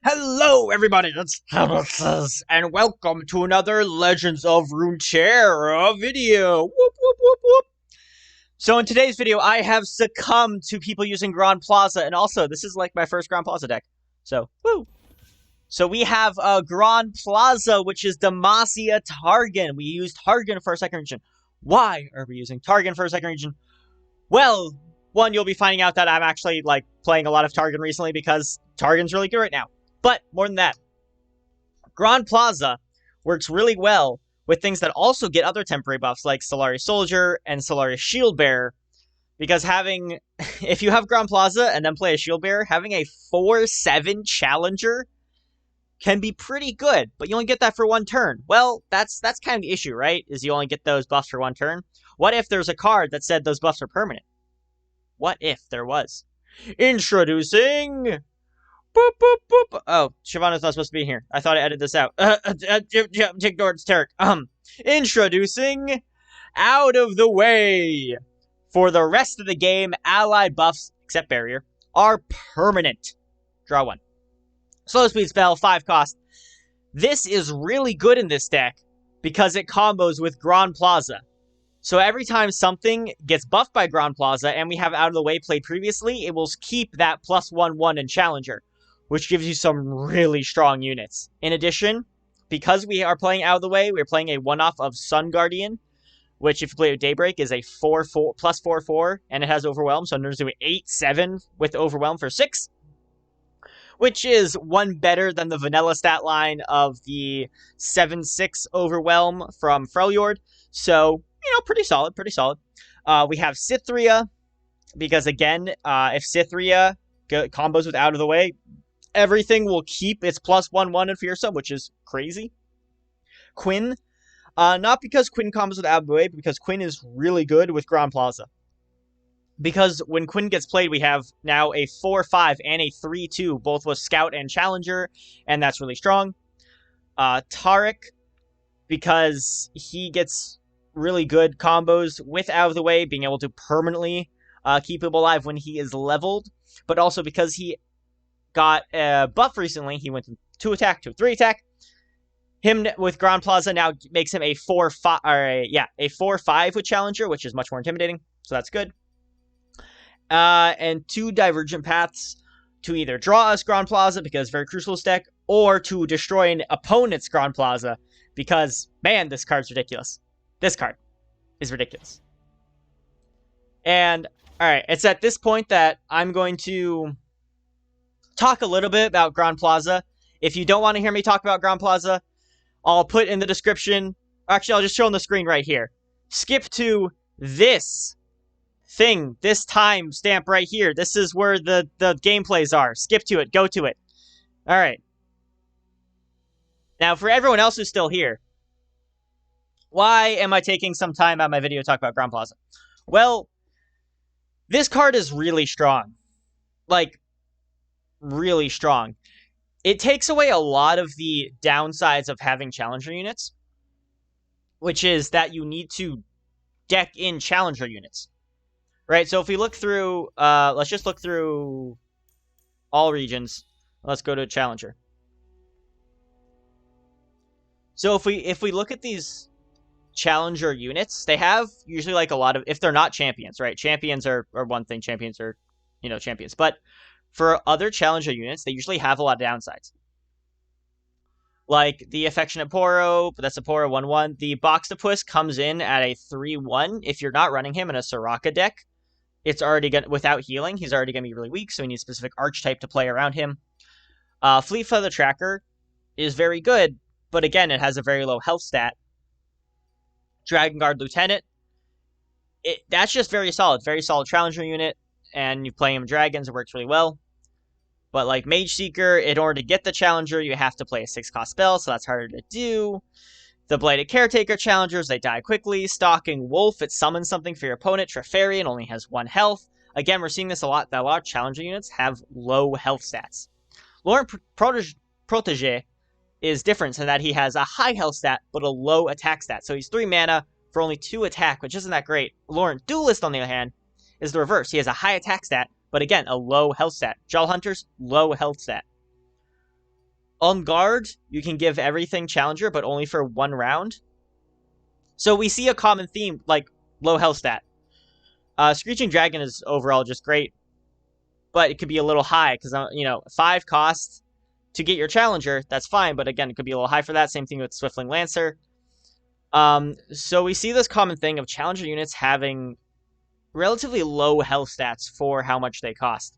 Hello, everybody, it's hobbitsizz, and welcome to another Legends of Runeterra video. Whoop, whoop, whoop, whoop. So in today's video, I have succumbed to people using Grand Plaza, and also, this is like my first Grand Plaza deck. So, woo! So we have Grand Plaza, which is Demacia Targon. We used Targon for our second region. Why are we using Targon for our second region? Well, one, you'll be finding out that I'm actually, playing a lot of Targon recently because Targon's really good right now. But more than that, Grand Plaza works really well with things that also get other temporary buffs like Solari Soldier and Solari Shield Bearer. Because if you have Grand Plaza and then play a Shield Bearer, having a 4/7 Challenger can be pretty good, but you only get that for one turn. Well, that's kind of the issue, right? Is you only get those buffs for one turn. What if there's a card that said those buffs are permanent? What if there was? Introducing... Boop, boop, boop. Oh, Shyvana's not supposed to be here. I thought I edited this out. Ignore it's Taric. Introducing Out of the Way. For the rest of the game, allied buffs, except barrier, are permanent. Draw one. Slow speed spell, 5 cost. This is really good in this deck because it combos with Grand Plaza. So every time something gets buffed by Grand Plaza and we have Out of the Way played previously, it will keep that +1/1 in Challenger, which gives you some really strong units. In addition, because we are playing Out of the Way, we're playing a one-off of Sun Guardian, which if you play with Daybreak is a 4/4 +4/4, and it has Overwhelm, so there's doing 8/7 with Overwhelm for 6, which is one better than the vanilla stat line of the 7/6 Overwhelm from Freljord. So, pretty solid, pretty solid. We have Cythria, because again, if Cythria combos with Out of the Way, everything will keep its +1/1 in Fearsome, which is crazy. Quinn, not because Quinn combos with Out of the Way, but because Quinn is really good with Grand Plaza. Because when Quinn gets played, we have now a 4/5 and a 3/2, both with Scout and Challenger, and that's really strong. Taric, because he gets really good combos with Out of the Way, being able to permanently keep him alive when he is leveled, but also because he got a buff recently, he went from 2 attack to 3 attack. Him with Grand Plaza now makes him a 4/5, a 4/5 with Challenger, which is much more intimidating, so that's good. And 2 divergent paths to either draw us Grand Plaza, because very crucial this deck, or to destroy an opponent's Grand Plaza, because, man, this card's ridiculous. This card is ridiculous. And, alright, it's at this point that I'm going to talk a little bit about Grand Plaza. If you don't want to hear me talk about Grand Plaza, I'll put in the description. Actually, I'll just show on the screen right here. Skip to this thing, this time stamp right here. This is where the gameplays are. Skip to it. Go to it. Alright. Now, for everyone else who's still here, why am I taking some time out of my video to talk about Grand Plaza? Well, this card is really strong. Really strong. It takes away a lot of the downsides of having Challenger units, which is that you need to deck in Challenger units. Right, so if we look through, let's just look through all regions. Let's go to Challenger. So if we look at these Challenger units, they have usually a lot of, if they're not champions, right? Champions are one thing, champions are, champions. But for other Challenger units, they usually have a lot of downsides. Like the Affectionate Poro, but that's a Poro 1/1. The Boxtopus comes in at a 3/1. If you're not running him in a Soraka deck, it's already going without healing, he's already going to be really weak, so you need a specific archetype to play around him. Fleet Feather Tracker is very good, but again, it has a very low health stat. Dragon Guard Lieutenant, that's just very solid Challenger unit, and you play him dragons, it works really well. But Mage Seeker, in order to get the Challenger, you have to play a 6-cost spell, so that's harder to do. The Blighted Caretaker Challengers, they die quickly. Stalking Wolf, it summons something for your opponent. Trefarian only has 1 health. Again, we're seeing this a lot, that a lot of Challenger units have low health stats. LoR Protege is different in that he has a high health stat, but a low attack stat. So he's 3 mana for only 2 attack, which isn't that great. LoR Duelist, on the other hand, is the reverse. He has a high attack stat, but again, a low health stat. Jaw Hunters, low health stat. On guard, you can give everything Challenger, but only for 1 round. So we see a common theme, like low health stat. Screeching Dragon is overall just great, but it could be a little high, because, 5 costs to get your Challenger, that's fine, but again, it could be a little high for that. Same thing with Swiftling Lancer. So we see this common thing of Challenger units having relatively low health stats for how much they cost.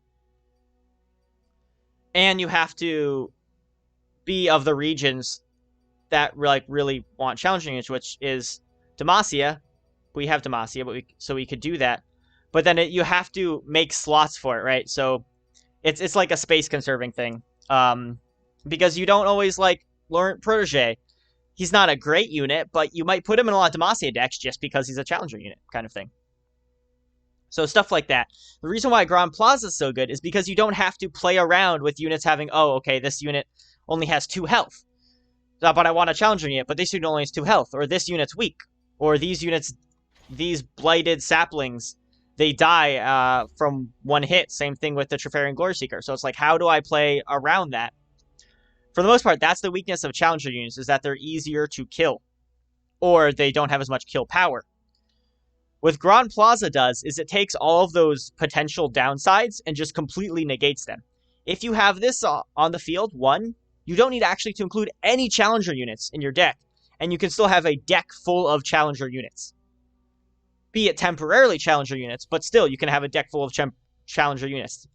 And you have to be of the regions that really want Challenger units, which is Demacia. We have Demacia, but so we could do that. But then you have to make slots for it, right? So it's like a space conserving thing. Because you don't always like Laurent Protege. He's not a great unit, but you might put him in a lot of Demacia decks just because he's a Challenger unit kind of thing. So stuff like that. The reason why Grand Plaza is so good is because you don't have to play around with units having, oh, okay, this unit only has 2 health. But I want a Challenger unit, but this unit only has 2 health. Or this unit's weak. Or these units, these blighted saplings, they die from 1 hit. Same thing with the Trifarian Glory Seeker. So it's like, how do I play around that? For the most part, that's the weakness of Challenger units, is that they're easier to kill. Or they don't have as much kill power. What Grand Plaza does is it takes all of those potential downsides and just completely negates them. If you have this on the field, 1, you don't need actually to include any Challenger units in your deck, and you can still have a deck full of Challenger units. Be it temporarily Challenger units, but still you can have a deck full of Challenger units.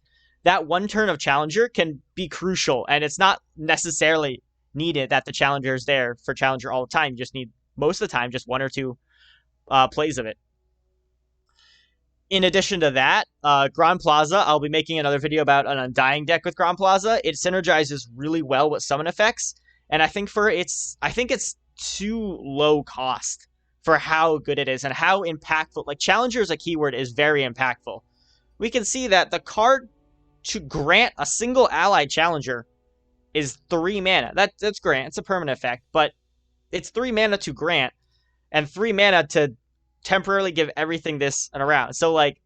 That 1 turn of Challenger can be crucial, and it's not necessarily needed that the Challenger is there for Challenger all the time. You just need, most of the time, just 1 or 2 plays of it. In addition to that, Grand Plaza, I'll be making another video about an Undying deck with Grand Plaza. It synergizes really well with summon effects, and I think it's too low cost for how good it is and how impactful. Like, Challenger as a keyword is very impactful. We can see that the card to grant a single allied Challenger is 3 mana. That's grant. It's a permanent effect, but it's 3 mana to grant and 3 mana to temporarily give everything this and around. So, like,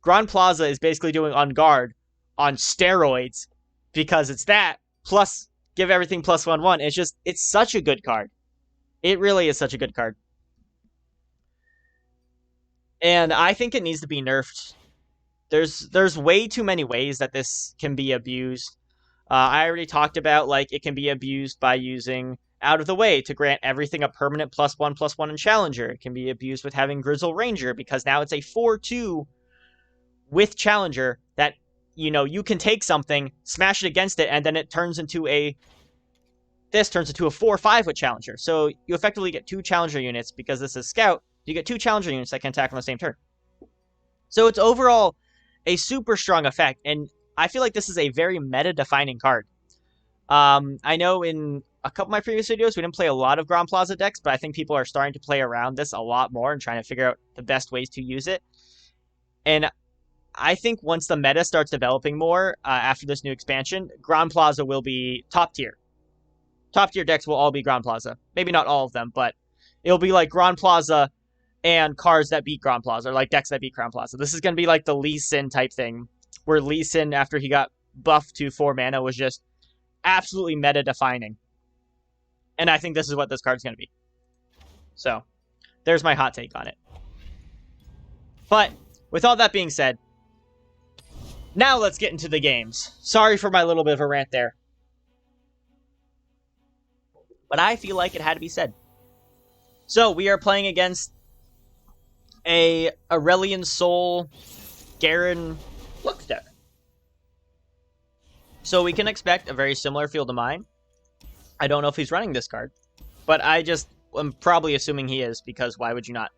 Grand Plaza is basically doing On Guard on steroids, because it's that plus give everything +1/1. It's such a good card. It really is such a good card. And I think it needs to be nerfed. There's way too many ways that this can be abused. I already talked about, like, it can be abused by using Out of the Way to grant everything a permanent +1/+1 in Challenger. It can be abused with having Grizzle Ranger, because now it's a 4/2 with Challenger that, you can take something, smash it against it, and then it turns into a 4/5 with Challenger. So you effectively get 2 Challenger units, because this is Scout. You get 2 Challenger units that can attack on the same turn. So it's overall a super strong effect, and I feel like this is a very meta-defining card. I know in a couple of my previous videos, we didn't play a lot of Grand Plaza decks, but I think people are starting to play around this a lot more and trying to figure out the best ways to use it. And I think once the meta starts developing more after this new expansion, Grand Plaza will be top tier. Top tier decks will all be Grand Plaza. Maybe not all of them, but it'll be like Grand Plaza and cards that beat Grand Plaza, or like decks that beat Grand Plaza. This is going to be like the Lee Sin type thing, where Lee Sin, after he got buffed to 4 mana, was just absolutely meta-defining. And I think this is what this card's going to be. So, there's my hot take on it. But, with all that being said, now let's get into the games. Sorry for my little bit of a rant there. But I feel like it had to be said. So, we are playing against a Aurelian Soul Garen Lux deck. So we can expect a very similar field to mine. I don't know if he's running this card, but I'm probably assuming he is, because why would you not?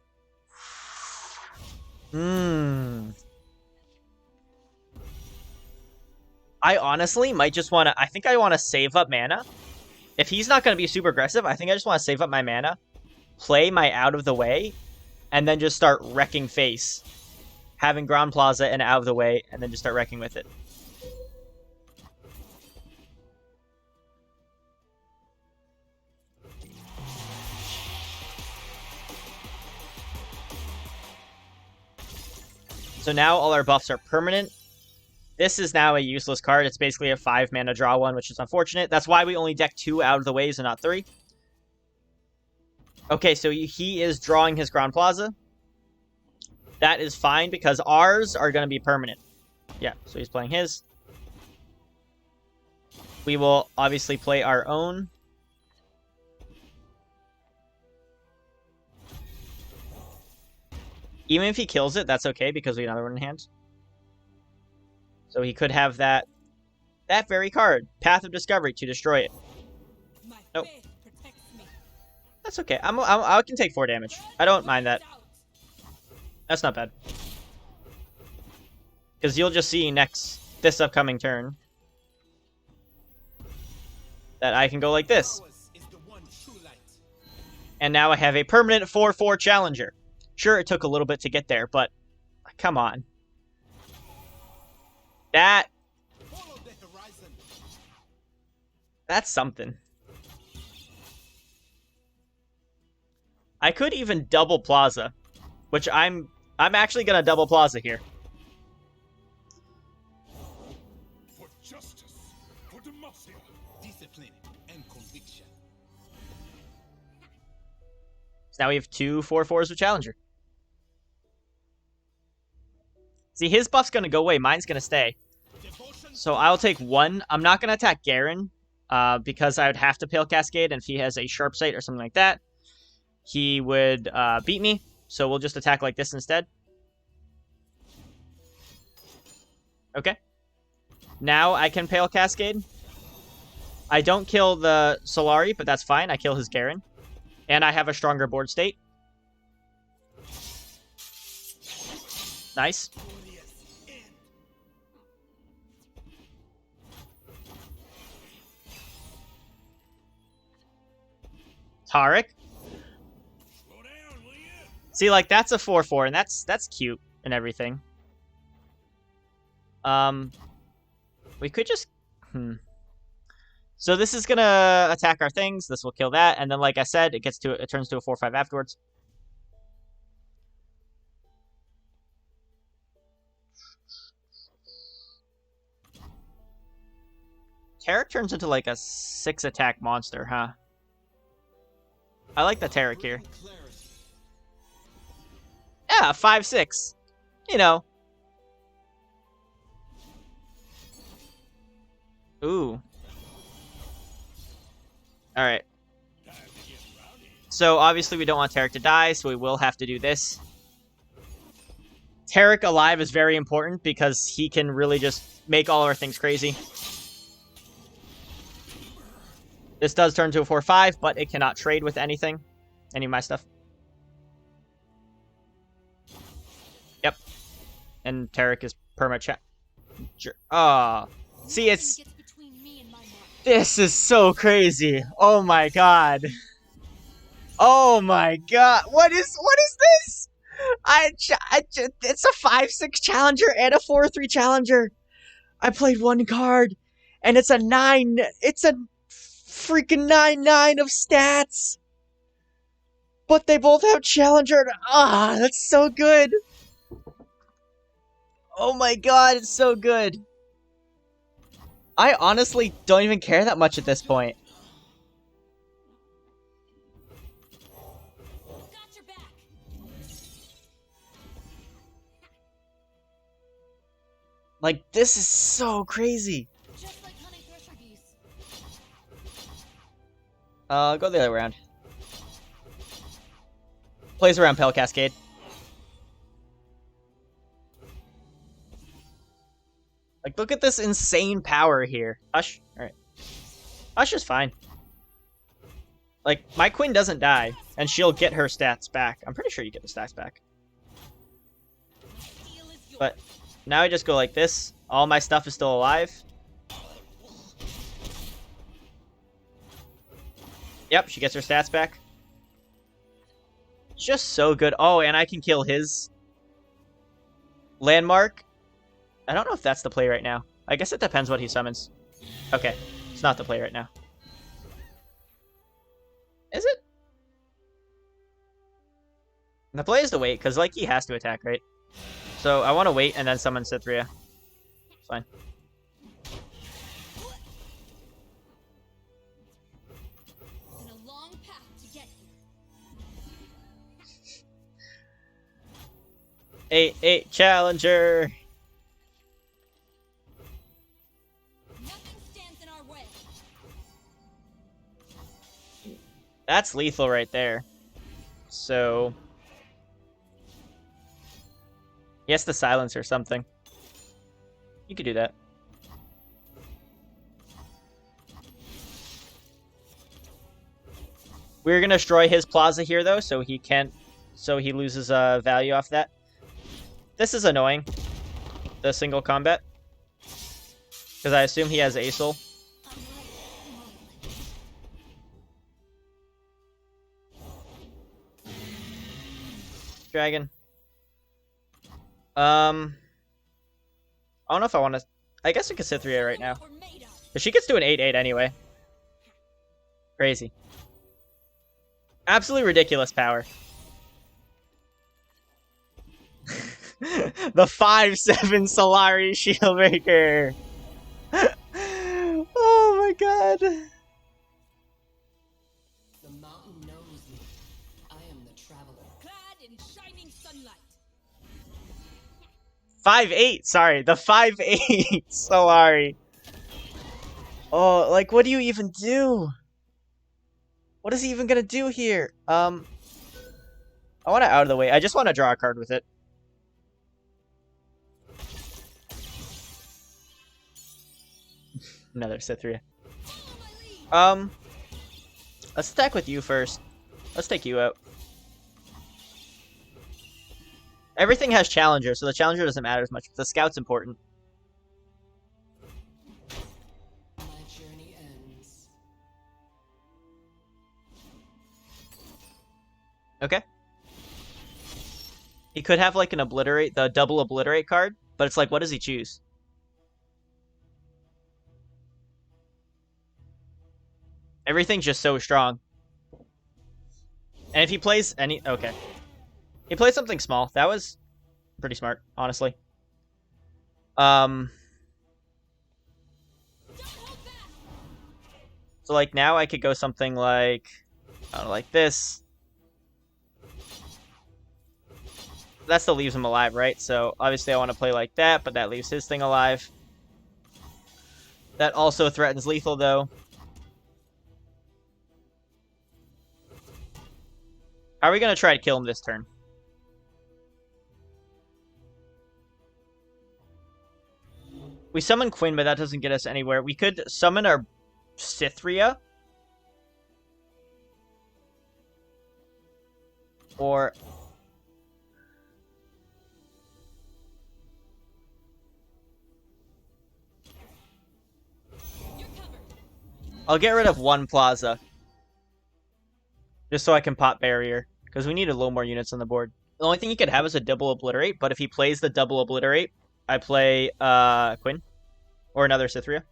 I honestly might just want to... I think I want to save up mana. If he's not going to be super aggressive, I think I just want to save up my mana, play my Out of the Way, and then just start wrecking face. Having Grand Plaza and Out of the Way, and then just start wrecking with it. So now all our buffs are permanent. This is now a useless card. It's basically a 5-mana draw one, which is unfortunate. That's why we only deck 2 out of the waves and not 3. Okay, so he is drawing his Ground Plaza. That is fine, because ours are going to be permanent. Yeah, so he's playing his. We will obviously play our own. Even if he kills it, that's okay, because we have another one in hand. So he could have that very card, Path of Discovery, to destroy it. Nope. That's okay. I can take 4 damage. I don't mind that. That's not bad. Because you'll just see this upcoming turn that I can go like this. And now I have a permanent 4/4 challenger. Sure, it took a little bit to get there, but come on. That's something. I could even double Plaza, which I'm actually gonna double Plaza here. For justice, for democracy, discipline, and conviction. So now we have 2 4/4s with Challenger. See, his buff's gonna go away, mine's gonna stay. So I'll take 1. I'm not gonna attack Garen, because I would have to Pale Cascade, and if he has a Sharp Sight or something like that, he would beat me. So we'll just attack like this instead. Okay. Now I can Pale Cascade. I don't kill the Solari, but that's fine. I kill his Garen. And I have a stronger board state. Nice. Taric. See, like, that's a 4/4, and that's cute and everything. We could just... So this is gonna attack our things. This will kill that, and then, like I said, it turns to a 4/5 afterwards. Taric turns into, like, a 6-attack monster, huh? I like the Taric here. Yeah, 5/6. You know. Ooh. Alright. So, obviously, we don't want Taric to die, so we will have to do this. Taric alive is very important, because he can really just make all our things crazy. This does turn to a 4/5, but it cannot trade with anything. Any of my stuff. Yep. And Taric is perma-chat. See, it's... This is so crazy. Oh my god. Oh my god. What is this? It's a 5/6 challenger and a 4/3 challenger. I played 1 card, and it's a 9. It's a freaking 9/9 of stats. But they both have challenger. That's so good. Oh my god, it's so good. I honestly don't even care that much at this point. Like, this is so crazy. Just like honey thresher geese. Go the other way around. Plays around Pale Cascade. Like, look at this insane power here. Hush. Alright. Hush is fine. Like, my Quinn doesn't die, and she'll get her stats back. I'm pretty sure you get the stats back. But now I just go like this. All my stuff is still alive. Yep, she gets her stats back. Just so good. Oh, and I can kill his landmark. I don't know if that's the play right now. I guess it depends what he summons. Okay, it's not the play right now. Is it? The play is to wait, because, like, he has to attack, right? So I want to wait and then summon Cithria. It's fine. Been a long path to get here. 8-8 challenger. Nothing stands in our way. That's lethal right there. So he has to silence or something. You could do that. We're gonna destroy his plaza here though, so he can't. So he loses value off that. This is annoying. The single combat, because I assume he has ASOL. I'm ready. Dragon. I don't know if I want to. I guess we could sit 3A right now, We're made of. but she gets to an 8-8 anyway. Crazy. Absolutely ridiculous power. The 5-7 Solari Shieldbreaker. Oh my god. The mountain knows me. I am the traveler. Clad in shining sunlight. 5-8, sorry, the 5-8 Solari. Oh, like, what do you even do? What is he even gonna do here? I want it out of the way. I just want to draw a card with it. Another Cythria. Follow my lead. Let's attack with you first. Let's take you out. Everything has Challenger, so the Challenger doesn't matter as much. The Scout's important. My journey ends. Okay. He could have like an Obliterate, the double Obliterate card, but it's like, what does he choose? Everything's just so strong. And if he plays any... Okay. He plays something small. That was pretty smart, honestly. Don't hold back. So like now I could go something like... I don't know, like this. That still leaves him alive, right? So obviously I want to play like that, but that leaves his thing alive. That also threatens lethal, though. How are we going to try to kill him this turn? We summon Quinn, but that doesn't get us anywhere. We could summon our Cythria. Or... You're covered. I'll get rid of one Plaza. Just so I can pop Barrier. Because we need a little more units on the board. The only thing he could have is a double Obliterate, but if he plays the double Obliterate, I play Quinn. Or another Cythria.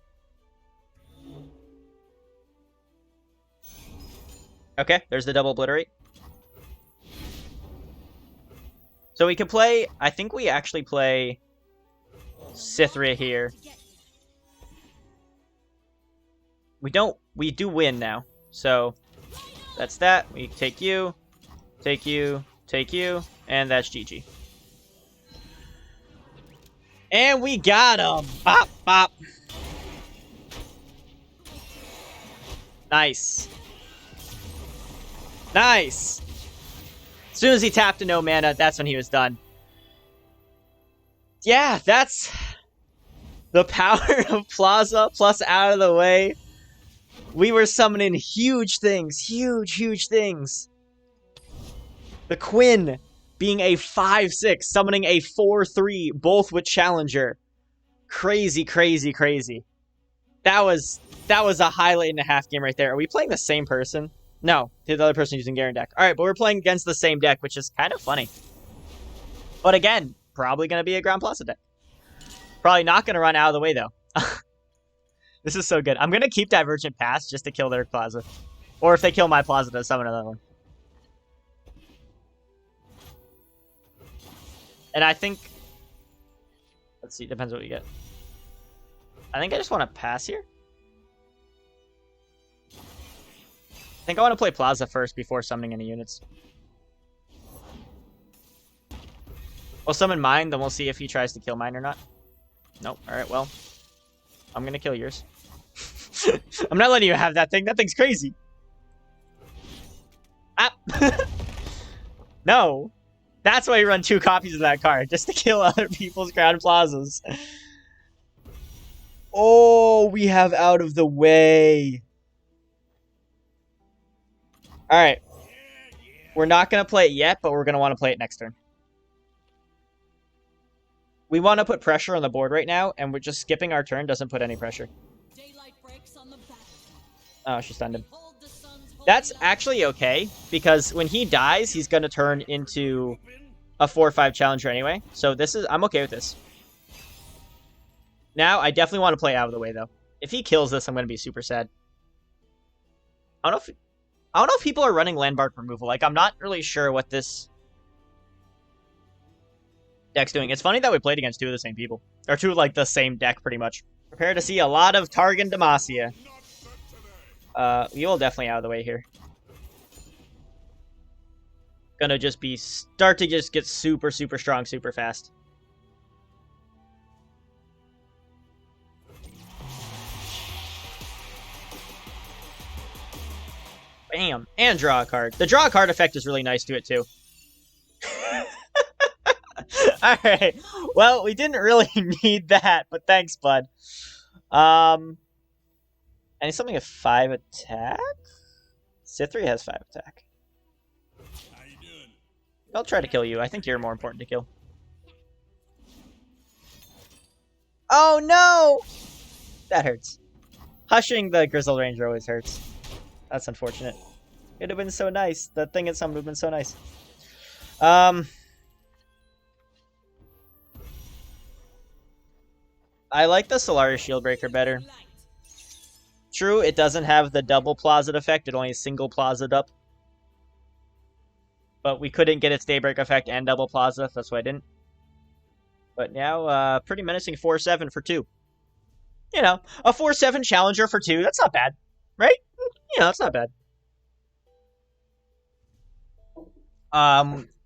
Okay, there's the double Obliterate. So we could play... I think we actually play Cythria here. To get here. We don't... We do win now. So that's that. We take you, take you, take you, and that's GG. And we got him! Bop, bop. Nice. Nice! As soon as he tapped to no mana, that's when he was done. Yeah, that's the power of Plaza plus out of the way. We were summoning huge things. Huge, huge things. The Quinn being a 5-6, summoning a 4-3, both with Challenger. Crazy, crazy, crazy. That was a highlight and a half game right there. Are we playing the same person? No, the other person using Garen deck. Alright, but we're playing against the same deck, which is kind of funny. But again, probably going to be a Ground Plaza deck. Probably not going to run out of the way, though. This is so good. I'm going to keep Divergent Pass just to kill their Plaza. Or if they kill my Plaza, to summon another one. And I think... Let's see, depends what we get. I think I just want to pass here. I think I want to play Plaza first before summoning any units. We'll summon mine, then we'll see if he tries to kill mine or not. Nope. Alright, well. I'm gonna kill yours. I'm not letting you have that thing. That thing's crazy. Ah! No! That's why you run 2 copies of that card, just to kill other people's Crown Plazas. Oh, we have out of the way. Alright. We're not going to play it yet, but we're going to want to play it next turn. We want to put pressure on the board right now, and we're just skipping our turn doesn't put any pressure. Daylight breaks on the battlefield. Oh, she stunned him. Behold the sun's holy That's light. actually okay, because when he dies, he's going to turn into a 4-5 challenger anyway. So I'm okay with this. Now, I definitely want to play out of the way, though. If he kills this, I'm going to be super sad. I don't know if people are running landmark removal. Like, I'm not really sure what this deck's doing. It's funny that we played against 2 of the same people. Or 2 of, like, the same deck, pretty much. Prepare to see a lot of Targon Demacia. You'll definitely out of the way here. Gonna just start to just get super, super strong, super fast. Bam! And draw a card. The draw a card effect is really nice to it, too. Alright. Well, we didn't really need that, but thanks, bud. And he's something of 5 attack? Sithri has 5 attack. How you doing? I'll try to kill you. I think you're more important to kill. Oh, no! That hurts. Hushing the Grizzled Ranger always hurts. That's unfortunate. It'd have been so nice. The thing at some would have been so nice. I like the Solaris Shieldbreaker better. True, it doesn't have the double Plaza effect. It only has single Plaza up. But we couldn't get its Daybreak effect and double Plaza. That's why I didn't. But now, pretty menacing 4-7 for 2. You know, a 4-7 challenger for 2. That's not bad. Right? Yeah, that's not bad.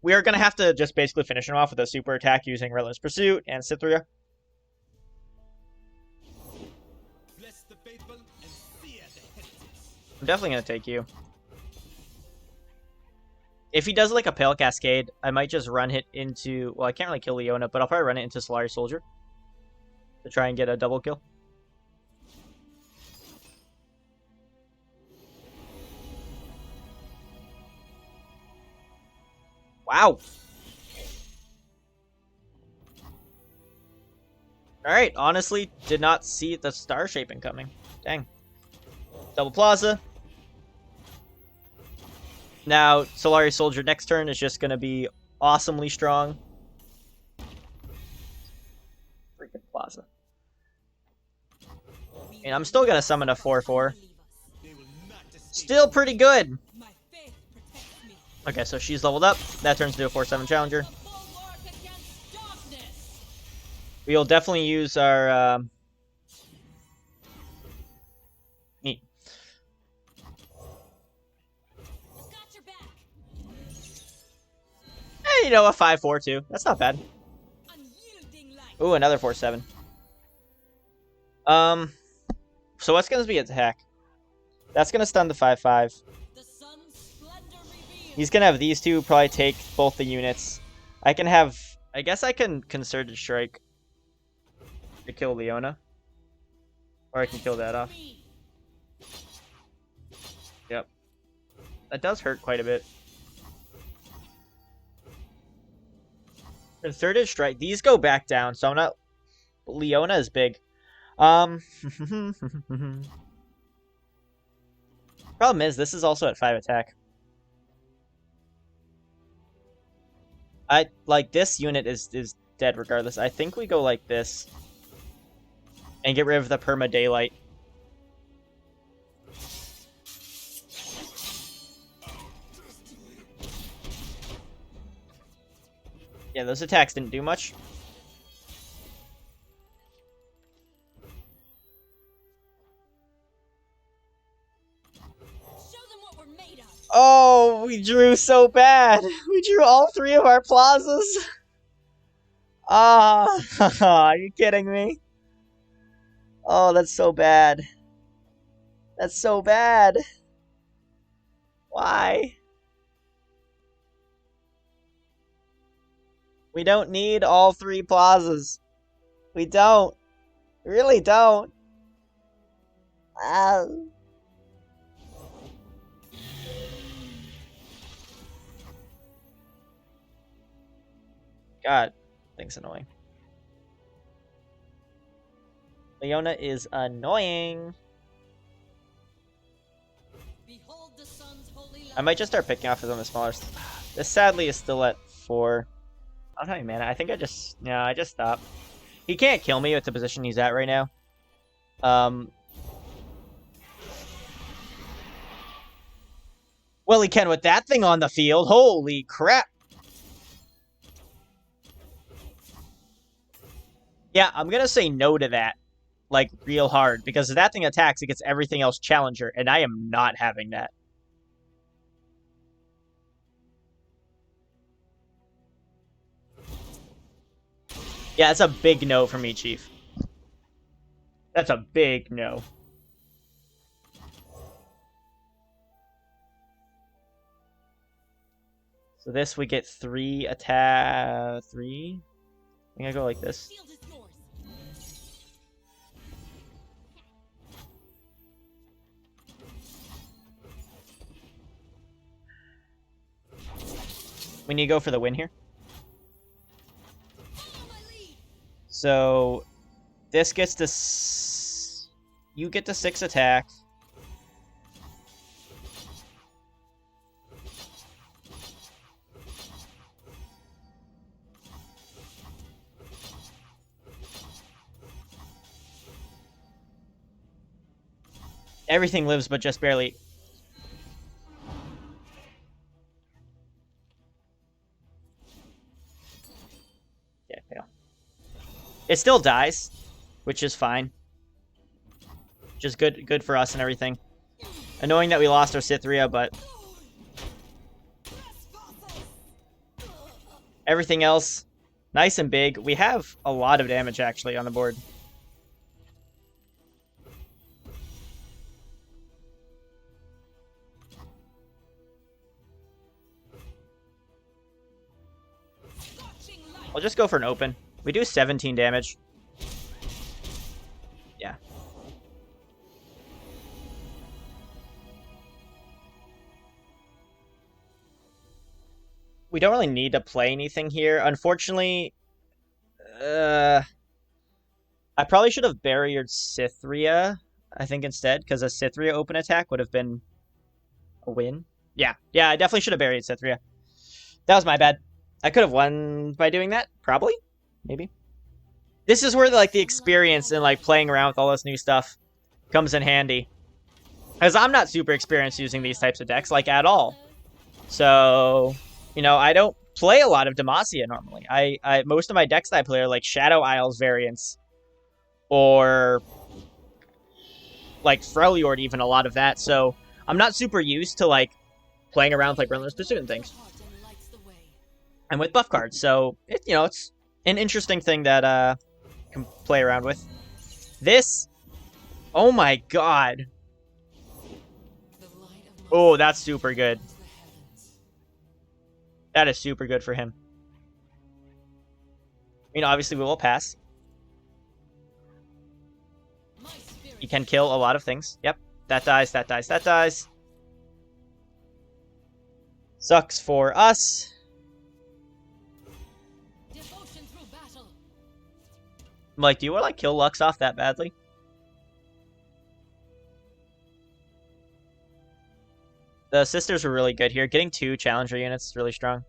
We are going to have to just basically finish him off with a super attack using Relentless Pursuit and Cythria. Bless the faithful and fear the heretics. I'm definitely going to take you. If he does like a Pale Cascade, I might just run it into... Well, I can't really kill Leona, but I'll probably run it into Solaris Soldier to try and get a double kill. Wow. Alright, honestly, did not see the star shaping coming. Dang. Double Plaza. Now, Solaris Soldier next turn is just going to be awesomely strong. Freaking Plaza. And I'm still going to summon a 4-4. They will not escape. Still pretty good. My faith protects me. Okay, so she's leveled up. That turns into a 4-7 challenger. The bulwark against darkness. We'll definitely use our... Neat. Got your back. Hey, you know, a 5-4 too. That's not bad. Unyielding light. Ooh, another 4-7. So what's going to be attack? That's going to stun the 5-5. The sun's splendor revealed. He's going to have these two probably take both the units. I can have... I guess I can Concerted Strike to kill Leona. Or I can kill that off. Yep. That does hurt quite a bit. Concerted Strike. These go back down, so I'm not... Leona is big. Problem is, this is also at 5 attack. This unit is dead regardless. I think we go like this. And get rid of the perma daylight. Yeah, those attacks didn't do much. Oh, we drew so bad. We drew all 3 of our plazas. Ah, are you kidding me? Oh, that's so bad. That's so bad. Why? We don't need all 3 plazas. We don't. We really don't. Ah. God, thing's annoying. Leona is annoying. Behold the sun's holy light. I might just start picking off some of the smaller. This sadly is still at 4. I don't know, man. I think I just stopped. He can't kill me with the position he's at right now. Well, he can with that thing on the field. Holy crap. Yeah, I'm going to say no to that. Like, real hard. Because if that thing attacks, it gets everything else challenger. And I am not having that. Yeah, that's a big no for me, Chief. That's a big no. So this, we get 3 attack... 3? I think I go like this. Shield is yours. We need to go for the win here. Follow my lead. So this gets to... You get to 6 attack. Everything lives, but just barely. Yeah, fail. It still dies, which is fine. Just good for us and everything. Annoying that we lost our Cythria, but everything else, nice and big. We have a lot of damage, actually, on the board. I'll just go for an open. We do 17 damage. Yeah. We don't really need to play anything here. Unfortunately, I probably should have barriered Cythria, I think, instead, because a Cythria open attack would have been a win. Yeah, I definitely should have buried Cythria. That was my bad. I could have won by doing that, probably, maybe. This is where like the experience and like playing around with all this new stuff comes in handy, because I'm not super experienced using these types of decks like at all. So, you know, I don't play a lot of Demacia normally. I most of my decks that I play are like Shadow Isles variants, or like Freljord, even a lot of that. So I'm not super used to like playing around with like Relentless Pursuit and things. And with buff cards, so you know, it's an interesting thing that can play around with. This, oh my god, oh, that's super good. That is super good for him. I mean, obviously we will pass. He can kill a lot of things. Yep, that dies, that dies, that dies. Sucks for us. I'm like, do you want to like kill Lux off that badly? The sisters were really good here. Getting 2 challenger units is really strong.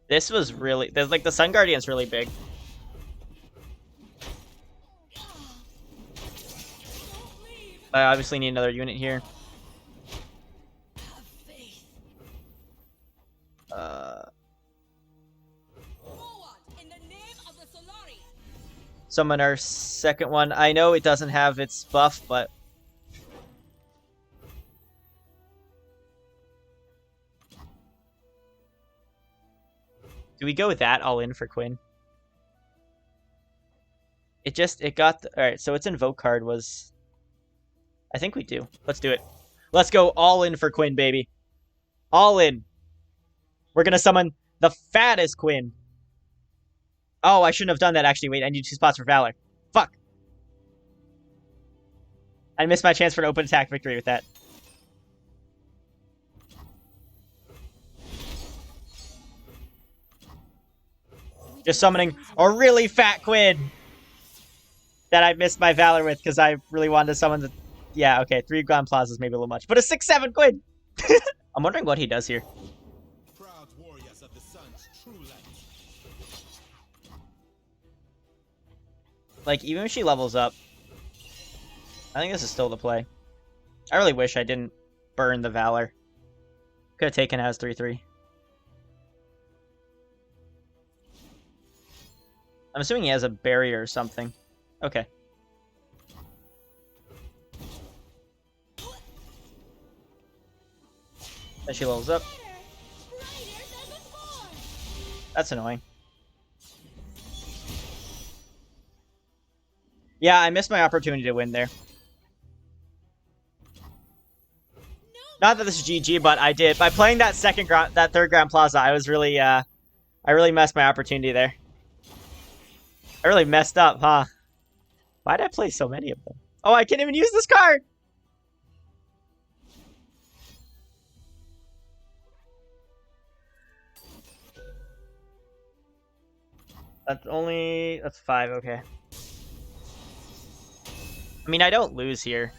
This was really, there's like the Sun Guardian's really big. I obviously need another unit here. Summon our second one. I know it doesn't have its buff, but Do we go with that all in for Quinn? It got... Alright, so its invoke card was... I think we do. Let's do it. Let's go all in for Quinn, baby. All in. We're gonna summon the fattest Quinn. Oh, I shouldn't have done that, actually. Wait, I need 2 spots for Valor. Fuck. I missed my chance for an open attack victory with that. Just summoning a really fat Quinn that I missed my Valor with because I really wanted to summon the... Yeah, okay, 3 Grand Plazas maybe a little much. But a 6-7 Quinn! I'm wondering what he does here. Proud warriors of the sun's true light. Like, even if she levels up, I think this is still the play. I really wish I didn't burn the Valor. Could have taken it as 3-3. I'm assuming he has a barrier or something. Okay. Then she levels up. That's annoying. Yeah, I missed my opportunity to win there. Not that this is GG, but I did. By playing that third Grand Plaza, I was really, I really messed my opportunity there. I really messed up, huh? Why did I play so many of them? Oh, I can't even use this card! That's 5, okay. I mean, I don't lose here.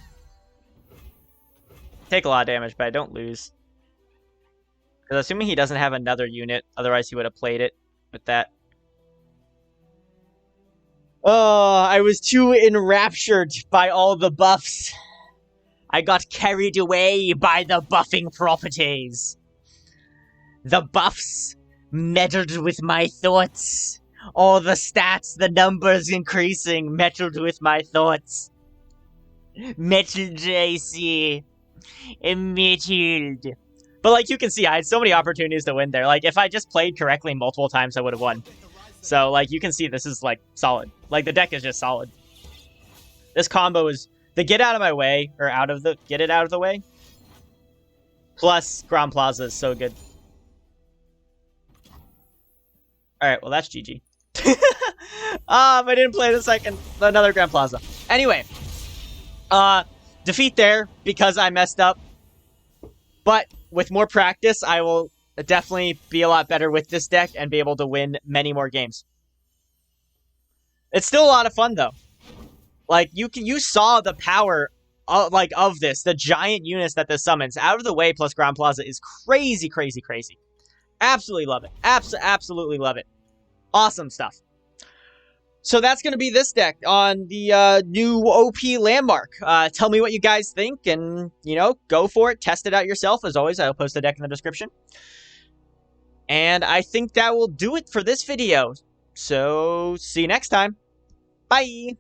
Take a lot of damage, but I don't lose. Because assuming he doesn't have another unit, otherwise he would have played it with that. Oh, I was too enraptured by all the buffs. I got carried away by the buffing properties. The buffs meddled with my thoughts. All the stats, the numbers increasing, meddled with my thoughts. Meddled, I see. Meddled. But like you can see, I had so many opportunities to win there. Like if I just played correctly multiple times, I would have won. So like you can see, this is like solid. Like the deck is just solid. This combo is the get out of my way, or get it out of the way. Plus Grand Plaza is so good. Alright, well that's GG. I didn't play another Grand Plaza. Anyway. Defeat there because I messed up. But with more practice, I will definitely be a lot better with this deck and be able to win many more games. It's still a lot of fun though. Like you saw the power of this, the giant units that this summons. Out of the way plus Grand Plaza is crazy, crazy, crazy. Absolutely love it. Absolutely love it. Awesome stuff. So that's going to be this deck on the new OP Landmark. Tell me what you guys think and, you know, go for it. Test it out yourself. As always, I'll post the deck in the description. And I think that will do it for this video. So, see you next time. Bye!